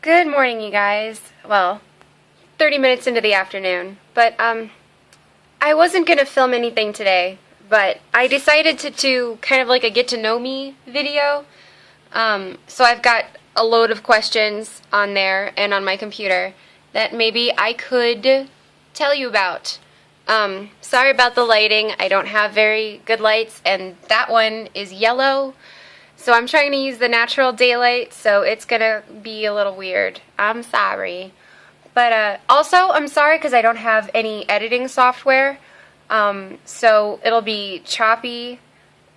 Good morning, you guys. Well, 30 minutes into the afternoon. But, I wasn't gonna film anything today, but I decided to do kind of like a get-to-know-me video. So I've got a load of questions on there and on my computer that maybe I could tell you about. Sorry about the lighting. I don't have very good lights, and that one is yellow. So I'm trying to use the natural daylight, so it's gonna be a little weird. I'm sorry. But also, I'm sorry because I don't have any editing software. So it'll be choppy.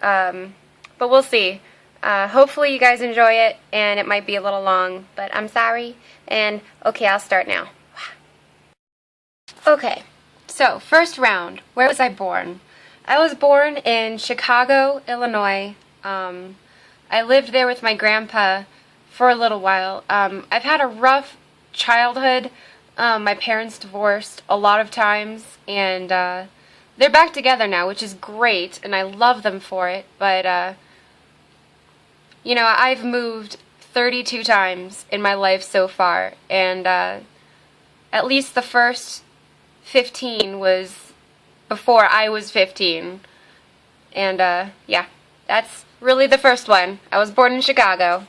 But we'll see. Hopefully you guys enjoy it, and it might be a little long, but I'm sorry. And, okay, I'll start now. Okay, so first round. Where was I born? I was born in Chicago, Illinois. I lived there with my grandpa for a little while. I've had a rough childhood. My parents divorced a lot of times, and they're back together now, which is great, and I love them for it. But, you know, I've moved 32 times in my life so far, and at least the first 15 was before I was 15. And, yeah, that's really the first one. I was born in Chicago.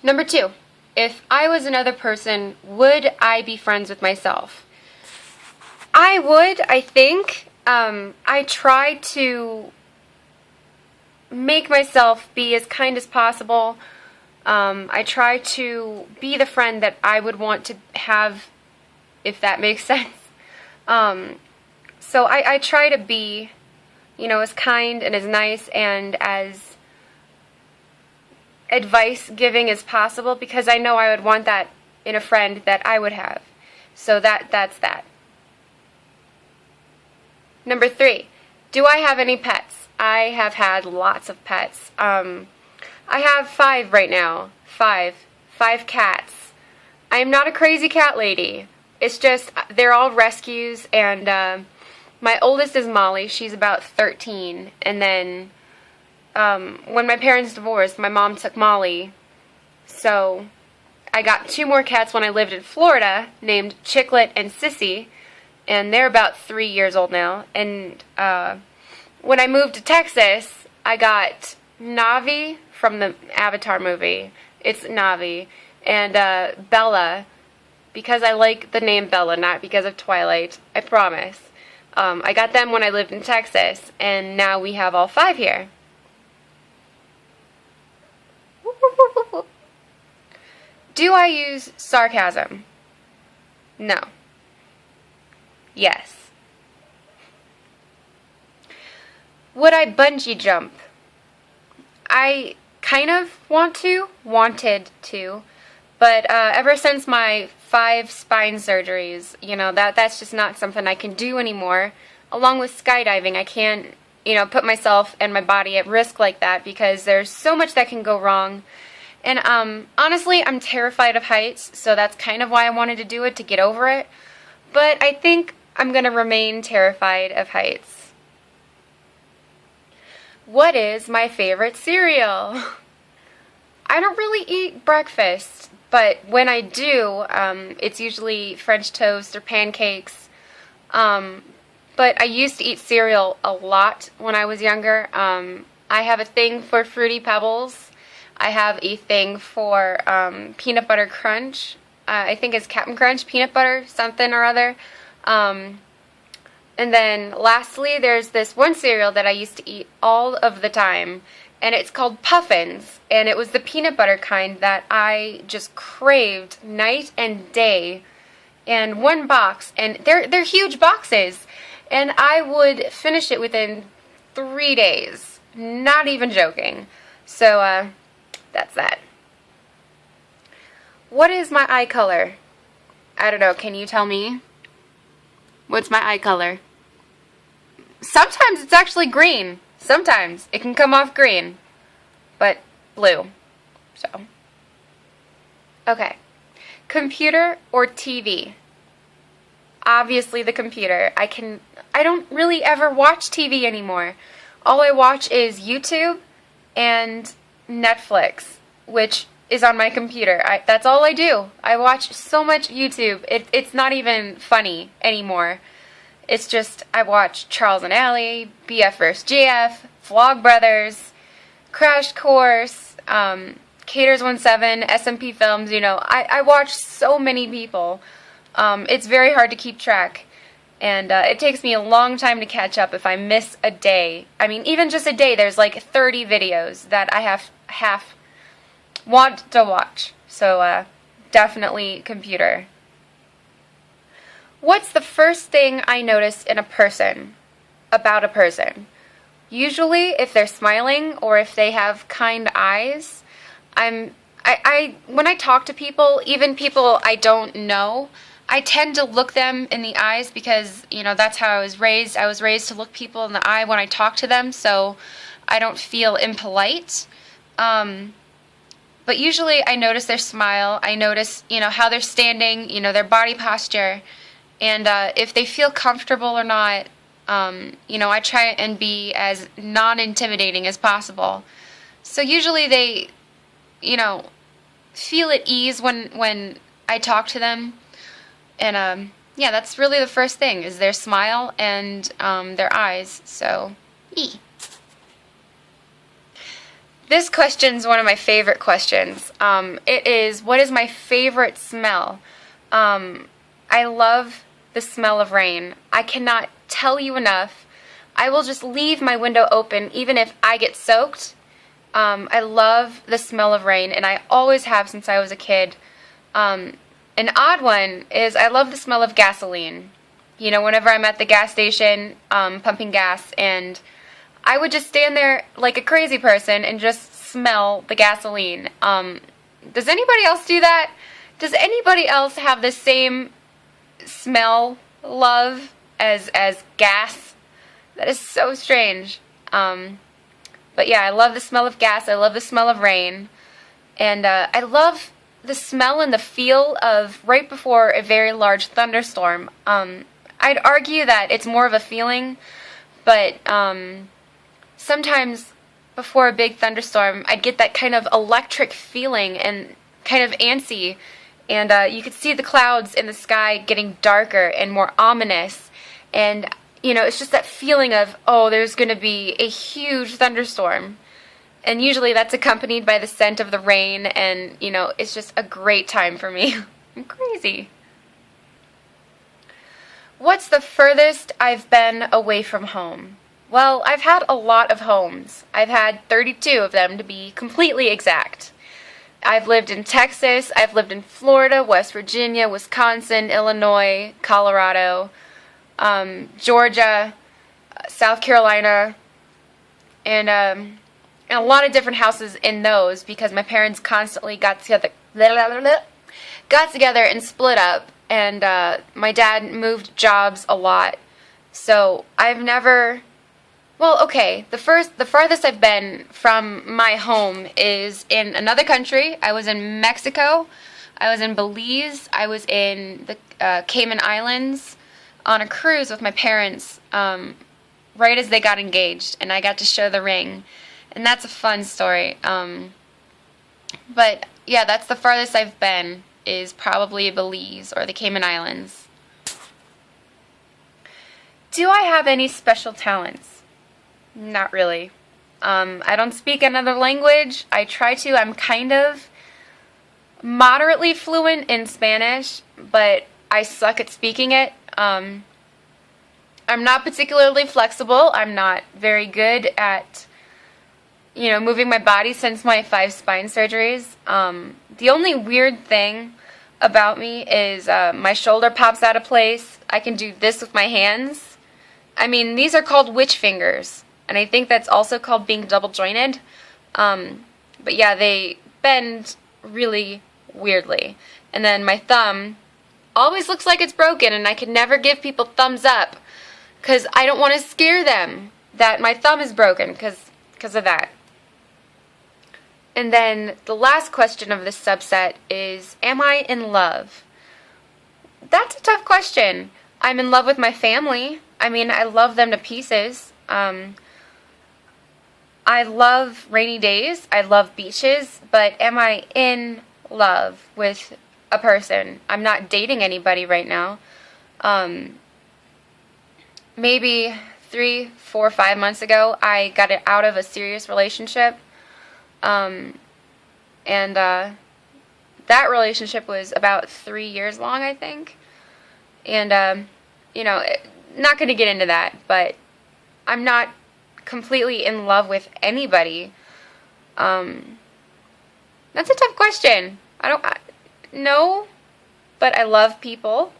Number 2. If I was another person, would I be friends with myself? I would, I think. I try to make myself be as kind as possible. I try to be the friend that I would want to have, if that makes sense. So I try to be, you know, as kind and as nice and as advice-giving as possible, because I know I would want that in a friend that I would have. So that's that. Number 3, do I have any pets? I have had lots of pets. I have 5 right now. 5 cats. I am not a crazy cat lady. It's just, they're all rescues, and my oldest is Molly. She's about 13, and then when my parents divorced, my mom took Molly, so I got 2 more cats when I lived in Florida, named Chicklet and Sissy, and they're about 3 years old now. And when I moved to Texas, I got Navi from the Avatar movie. It's Navi. And Bella, because I like the name Bella, not because of Twilight, I promise. I got them when I lived in Texas, and now we have all 5 here. Do I use sarcasm? No. Yes. Would I bungee jump? I kind of wanted to, but ever since my 5 spine surgeries, you know, that's just not something I can do anymore. Along with skydiving, I can't, you know, put myself and my body at risk like that, because there's so much that can go wrong. And honestly, I'm terrified of heights, so that's kind of why I wanted to do it, to get over it. But I think I'm going to remain terrified of heights. What is my favorite cereal? I don't really eat breakfast, but when I do, it's usually French toast or pancakes. But I used to eat cereal a lot when I was younger. I have a thing for Fruity Pebbles. I have a thing for Peanut Butter Crunch. I think it's Cap'n Crunch, peanut butter, something or other. And then lastly, there's this one cereal that I used to eat all of the time, and it's called Puffins, and it was the peanut butter kind that I just craved night and day. And one box, and they're huge boxes, and I would finish it within 3 days. Not even joking. So, that's that. What is my eye color? I don't know, can you tell me? What's my eye color? Sometimes it's actually green. Sometimes it can come off green, but blue. So, okay. Computer or TV? Obviously the computer. I don't really ever watch TV anymore. All I watch is YouTube and Netflix, which is on my computer. That's all I do. I watch so much YouTube. It's not even funny anymore. It's just, I watch Charles and Allie, BF vs. GF, Vlog Brothers, Crash Course, Caters 17, SMP Films, you know. I watch so many people. It's very hard to keep track. And it takes me a long time to catch up if I miss a day. I mean, even just a day, there's like 30 videos that I want to watch. So, definitely computer. What's the first thing I notice in a person, about a person? Usually, if they're smiling or if they have kind eyes, when I talk to people, even people I don't know, I tend to look them in the eyes because, you know, that's how I was raised. I was raised to look people in the eye when I talk to them, so I don't feel impolite. But usually I notice their smile. I notice, you know, how they're standing, you know, their body posture. And if they feel comfortable or not, you know, I try and be as non-intimidating as possible. So usually they, you know, feel at ease when I talk to them. And, yeah, that's really the first thing, is their smile and their eyes. So, This question's one of my favorite questions. It is, what is my favorite smell? I love the smell of rain. I cannot tell you enough. I will just leave my window open even if I get soaked. I love the smell of rain, and I always have since I was a kid. An odd one is I love the smell of gasoline. You know, whenever I'm at the gas station pumping gas, and I would just stand there like a crazy person and just smell the gasoline. Does anybody else do that? Does anybody else have the same smell love as gas? That is so strange. But yeah, I love the smell of gas. I love the smell of rain. And I love the smell and the feel of right before a very large thunderstorm. I'd argue that it's more of a feeling, but sometimes before a big thunderstorm, I'd get that kind of electric feeling and kind of antsy. And you could see the clouds in the sky getting darker and more ominous. And, you know, it's just that feeling of, oh, there's going to be a huge thunderstorm. And usually that's accompanied by the scent of the rain, and, you know, it's just a great time for me. I'm crazy. What's the furthest I've been away from home? Well, I've had a lot of homes. I've had 32 of them, to be completely exact. I've lived in Texas, I've lived in Florida, West Virginia, Wisconsin, Illinois, Colorado, Georgia, South Carolina, and a lot of different houses in those because my parents constantly got together and split up, and my dad moved jobs a lot. So I've never, well, okay, the farthest I've been from my home is in another country. I was in Mexico, I was in Belize, I was in the Cayman Islands on a cruise with my parents right as they got engaged, and I got to show the ring. And that's a fun story. But yeah, that's the farthest I've been, is probably Belize or the Cayman Islands. Do I have any special talents? Not really. I don't speak another language. I try to. I'm kind of moderately fluent in Spanish, but I suck at speaking it. I'm not particularly flexible. I'm not very good at, you know, moving my body since my 5 spine surgeries. The only weird thing about me is my shoulder pops out of place. I can do this with my hands. I mean, these are called witch fingers, and I think that's also called being double jointed. But yeah, they bend really weirdly. And then my thumb always looks like it's broken, and I can never give people thumbs up because I don't want to scare them that my thumb is broken because of that. And then the last question of this subset is, am I in love? That's a tough question. I'm in love with my family. I mean, I love them to pieces. I I love rainy days. I love beaches, but am I in love with a person? I'm not dating anybody right now. Maybe 3, 4, 5 months ago, I got out of a serious relationship. That relationship was about 3 years long, I think. And, not going to get into that, but I'm not completely in love with anybody. That's a tough question. No, but I love people.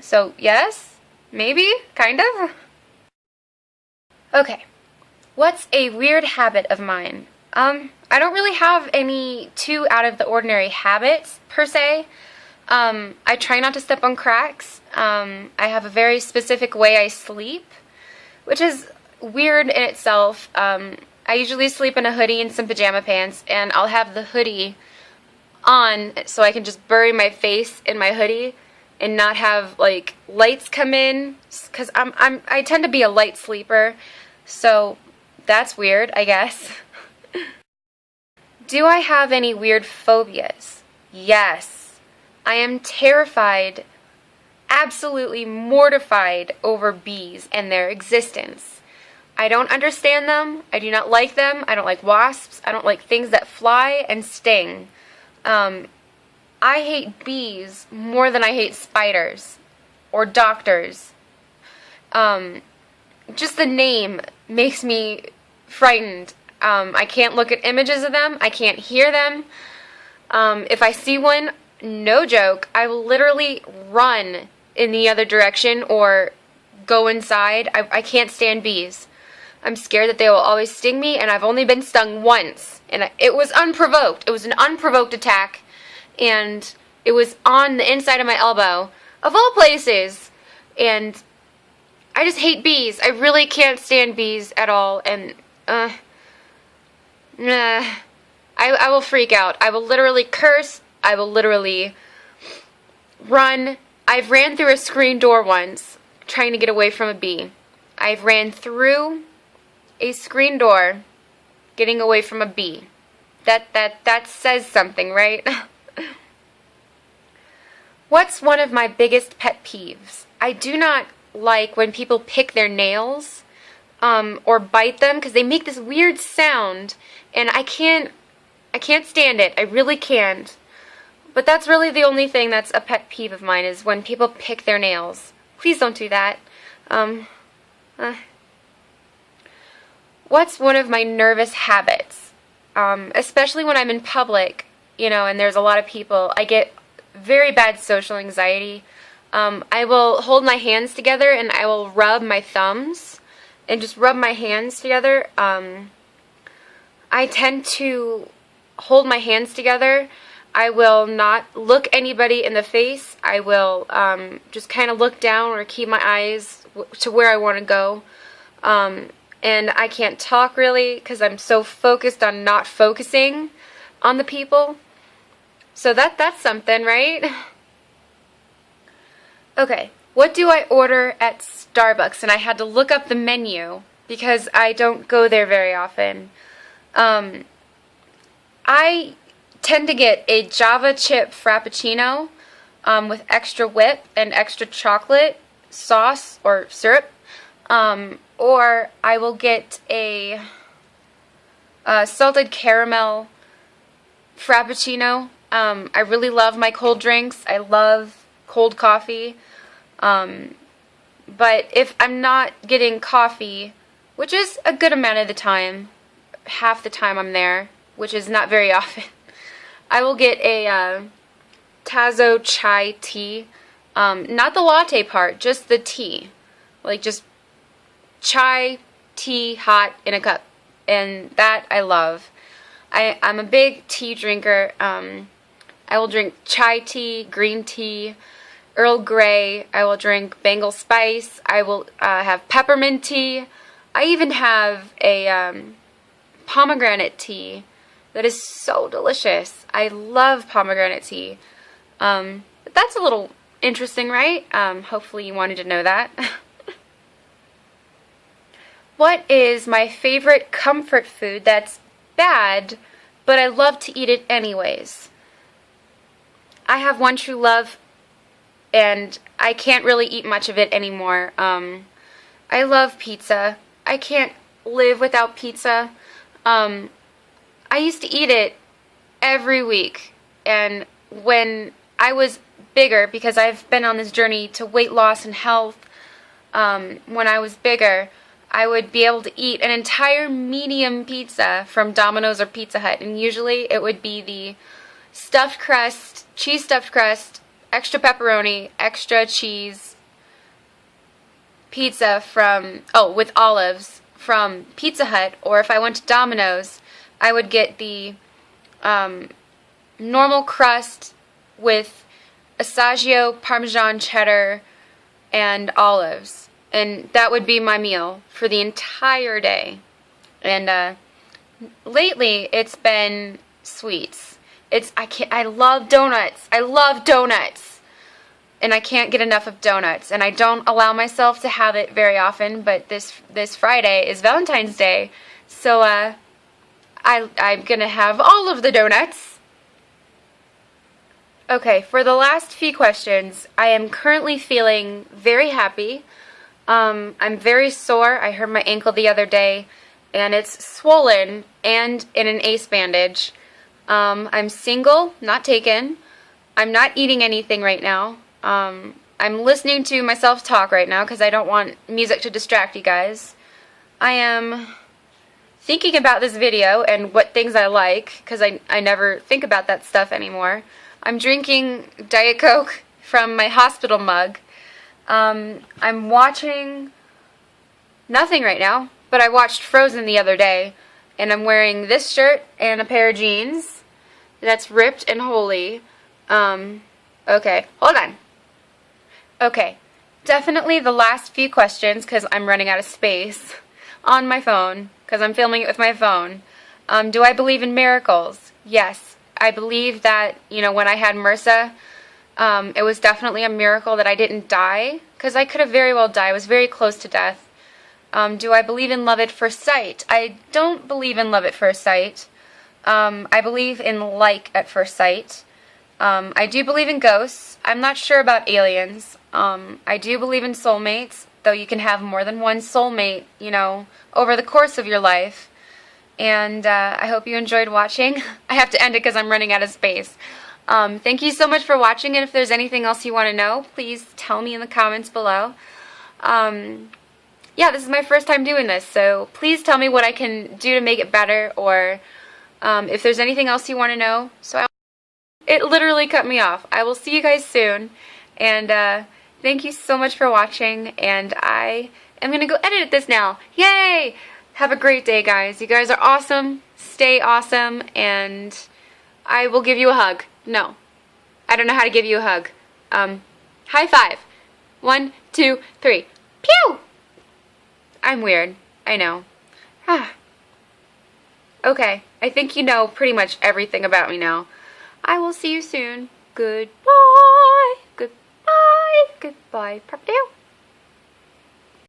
So, yes, maybe, kind of. Okay, what's a weird habit of mine? I don't really have any too out of the ordinary habits, per se. I try not to step on cracks. I have a very specific way I sleep, which is weird in itself. I usually sleep in a hoodie and some pajama pants, and I'll have the hoodie on so I can just bury my face in my hoodie and not have, like, lights come in, because I tend to be a light sleeper, so that's weird, I guess. Do I have any weird phobias? Yes. I am terrified, absolutely mortified over bees and their existence. I don't understand them. I do not like them. I don't like wasps. I don't like things that fly and sting. I hate bees more than I hate spiders or doctors. Just the name makes me frightened. I can't look at images of them. I can't hear them. If I see one, no joke, I will literally run in the other direction or go inside. I can't stand bees. I'm scared that they will always sting me, and I've only been stung once. And it was unprovoked. It was an unprovoked attack, and it was on the inside of my elbow, of all places. And I just hate bees. I really can't stand bees at all, and I will freak out. I will literally curse. I will literally run. I've ran through a screen door once trying to get away from a bee. I've ran through a screen door getting away from a bee. That says something, right? What's one of my biggest pet peeves? I do not like when people pick their nails or bite them, because they make this weird sound, and I can't stand it. I really can't. But that's really the only thing that's a pet peeve of mine, is when people pick their nails. Please don't do that. What's one of my nervous habits? Especially when I'm in public, and there's a lot of people, I get very bad social anxiety. I will hold my hands together and I will rub my thumbs and just rub my hands together. I tend to hold my hands together. I will not look anybody in the face. I will just kind of look down or keep my eyes to where I want to go. And I can't talk really because I'm so focused on not focusing on the people. So that's something, right? Okay, what do I order at Starbucks? And I had to look up the menu because I don't go there very often. I tend to get a Java chip Frappuccino with extra whip and extra chocolate sauce or syrup. Or I will get a salted caramel Frappuccino. I really love my cold drinks. I love cold coffee. But if I'm not getting coffee, which is a good amount of the time, half the time I'm there, which is not very often, I will get a Tazo chai tea. Not the latte part, just the tea. Like just chai tea hot in a cup. And that I love. I'm a big tea drinker. I will drink chai tea, green tea, Earl Grey. I will drink Bengal spice. I will have peppermint tea. I even have a pomegranate tea that is so delicious. I love pomegranate tea. But that's a little interesting, right? Hopefully you wanted to know that. What is my favorite comfort food that's bad, but I love to eat it anyways? I have one true love, and I can't really eat much of it anymore. I love pizza. I can't live without pizza. I used to eat it every week, and when I was bigger, because I've been on this journey to weight loss and health, when I was bigger, I would be able to eat an entire medium pizza from Domino's or Pizza Hut, and usually it would be the stuffed crust, cheese stuffed crust, extra pepperoni, extra cheese pizza from, with olives from Pizza Hut, or if I went to Domino's, I would get the normal crust with Assaggio, Parmesan cheddar, and olives. And that would be my meal for the entire day. And lately, it's been sweets. I love donuts. I love donuts. And I can't get enough of donuts. And I don't allow myself to have it very often, but this Friday is Valentine's Day. So I'm going to have all of the donuts. Okay, for the last few questions, I am currently feeling very happy. I'm very sore. I hurt my ankle the other day, and it's swollen and in an ace bandage. I'm single, not taken. I'm not eating anything right now. I'm listening to myself talk right now because I don't want music to distract you guys. I am thinking about this video and what things I like, because I never think about that stuff anymore. I'm drinking Diet Coke from my hospital mug. I'm watching nothing right now, but I watched Frozen the other day, and I'm wearing this shirt and a pair of jeans that's ripped and holy. Okay, hold on. Okay, definitely the last few questions, because I'm running out of space on my phone, because I'm filming it with my phone. Do I believe in miracles? Yes, I believe that, when I had MRSA, it was definitely a miracle that I didn't die, because I could have very well died. I was very close to death. Do I believe in love at first sight? I don't believe in love at first sight. I believe in like at first sight. I do believe in ghosts. I'm not sure about aliens. I do believe in soulmates, though you can have more than one soulmate, over the course of your life. And I hope you enjoyed watching. I have to end it because I'm running out of space. Thank you so much for watching, and if there's anything else you want to know, please tell me in the comments below. Yeah, this is my first time doing this, so please tell me what I can do to make it better, or if there's anything else you want to know. It literally cut me off. I will see you guys soon, and thank you so much for watching, and I am going to go edit this now. Yay! Have a great day, guys. You guys are awesome. Stay awesome, and I will give you a hug. No, I don't know how to give you a hug. High five. 1, 2, 3. Pew! I'm weird. I know. Okay, I think you know pretty much everything about me now. I will see you soon. Goodbye. Goodbye. Goodbye. Pop down.